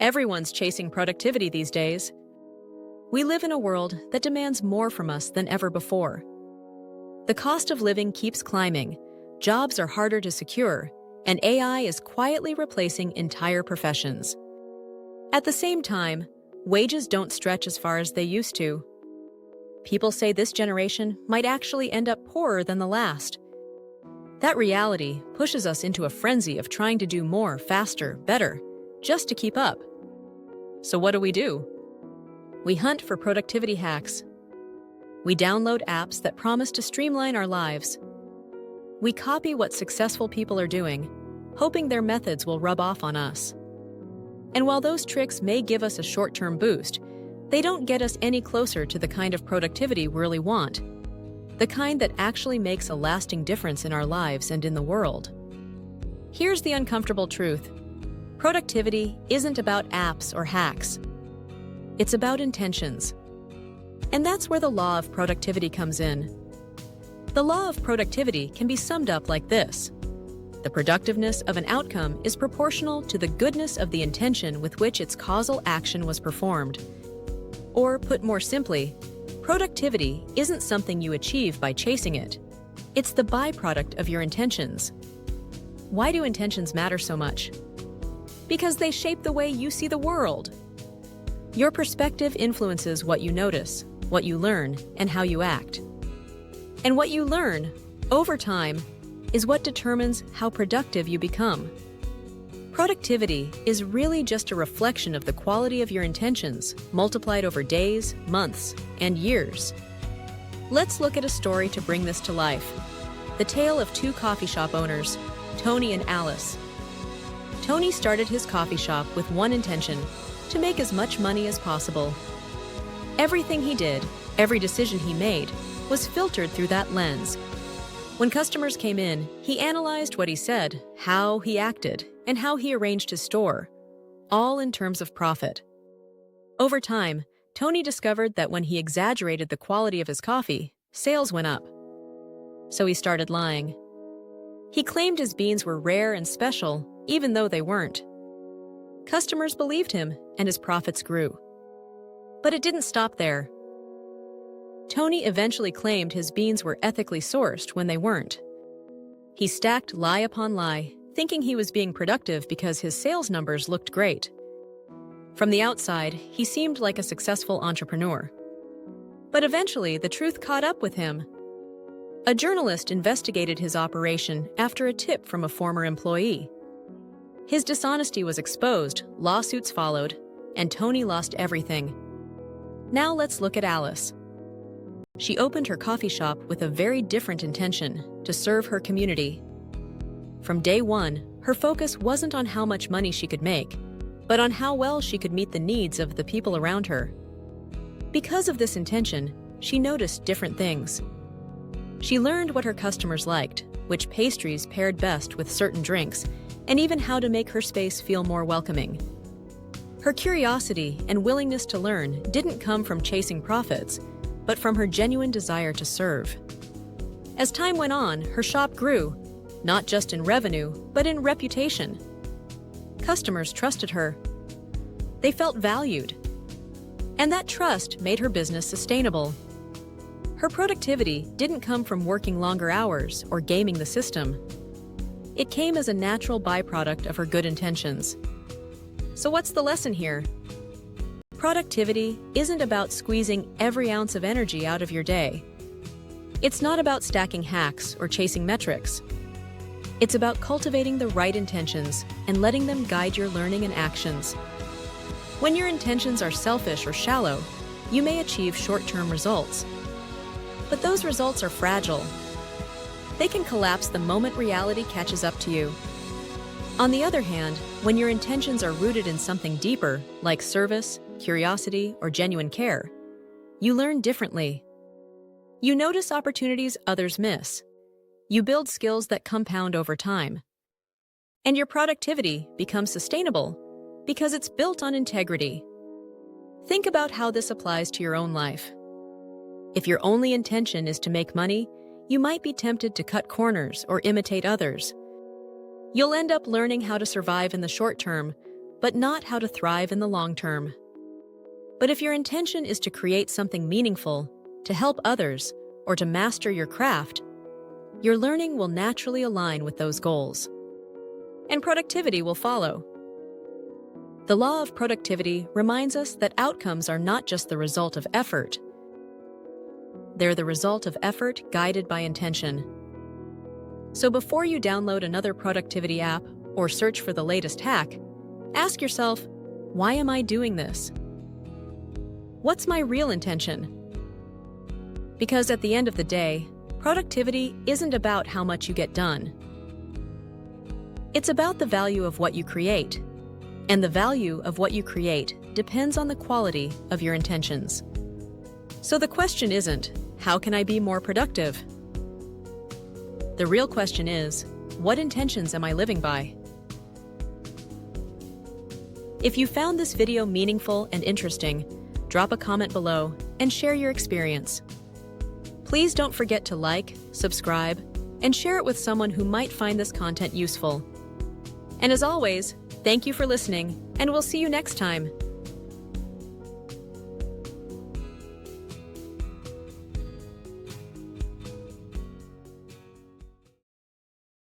Everyone's chasing productivity these days. We live in a world that demands more from us than ever before. The cost of living keeps climbing, jobs are harder to secure, and AI is quietly replacing entire professions. At the same time, wages don't stretch as far as they used to. People say this generation might actually end up poorer than the last. That reality pushes us into a frenzy of trying to do more, faster, better, just to keep up. So what do? We hunt for productivity hacks. We download apps that promise to streamline our lives. We copy what successful people are doing, hoping their methods will rub off on us. And while those tricks may give us a short-term boost, they don't get us any closer to the kind of productivity we really want, the kind that actually makes a lasting difference in our lives and in the world. Here's the uncomfortable truth. Productivity isn't about apps or hacks. It's about intentions. And that's where the law of productivity comes in. The law of productivity can be summed up like this. The productiveness of an outcome is proportional to the goodness of the intention with which its causal action was performed. Or, put more simply, productivity isn't something you achieve by chasing it. It's the byproduct of your intentions. Why do intentions matter so much? Because they shape the way you see the world. Your perspective influences what you notice, what you learn, and how you act. And what you learn, over time, is what determines how productive you become. Productivity is really just a reflection of the quality of your intentions, multiplied over days, months, and years. Let's look at a story to bring this to life. The tale of two coffee shop owners, Tony and Alice. Tony started his coffee shop with one intention: to make as much money as possible. Everything he did, every decision he made, was filtered through that lens. When customers came in, he analyzed what he said, how he acted, and how he arranged his store, all in terms of profit. Over time, Tony discovered that when he exaggerated the quality of his coffee, sales went up. So he started lying. He claimed his beans were rare and special, even though they weren't. Customers believed him, and his profits grew. But it didn't stop there. Tony eventually claimed his beans were ethically sourced when they weren't. He stacked lie upon lie, thinking he was being productive because his sales numbers looked great. From the outside, he seemed like a successful entrepreneur. But eventually, the truth caught up with him. A journalist investigated his operation after a tip from a former employee. His dishonesty was exposed, lawsuits followed, and Tony lost everything. Now let's look at Alice. She opened her coffee shop with a very different intention: to serve her community. From day one, her focus wasn't on how much money she could make, but on how well she could meet the needs of the people around her. Because of this intention, she noticed different things. She learned what her customers liked, which pastries paired best with certain drinks, and even how to make her space feel more welcoming. Her curiosity and willingness to learn didn't come from chasing profits, but from her genuine desire to serve. As time went on, her shop grew, not just in revenue, but in reputation. Customers trusted her. They felt valued. And that trust made her business sustainable. Her productivity didn't come from working longer hours or gaming the system. It came as a natural byproduct of her good intentions. So what's the lesson here? Productivity isn't about squeezing every ounce of energy out of your day. It's not about stacking hacks or chasing metrics. It's about cultivating the right intentions and letting them guide your learning and actions. When your intentions are selfish or shallow, you may achieve short-term results. But those results are fragile. They can collapse the moment reality catches up to you. On the other hand, when your intentions are rooted in something deeper, like service, curiosity, or genuine care, you learn differently. You notice opportunities others miss. You build skills that compound over time. And your productivity becomes sustainable because it's built on integrity. Think about how this applies to your own life. If your only intention is to make money, you might be tempted to cut corners or imitate others. You'll end up learning how to survive in the short term, but not how to thrive in the long term. But if your intention is to create something meaningful, to help others, or to master your craft, your learning will naturally align with those goals. And productivity will follow. The law of productivity reminds us that outcomes are not just the result of effort. They're the result of effort guided by intention. So before you download another productivity app or search for the latest hack, ask yourself, why am I doing this? What's my real intention? Because at the end of the day, productivity isn't about how much you get done. It's about the value of what you create. And the value of what you create depends on the quality of your intentions. So the question isn't, how can I be more productive? The real question is, what intentions am I living by? If you found this video meaningful and interesting, drop a comment below and share your experience. Please don't forget to like, subscribe, and share it with someone who might find this content useful. And as always, thank you for listening, and we'll see you next time.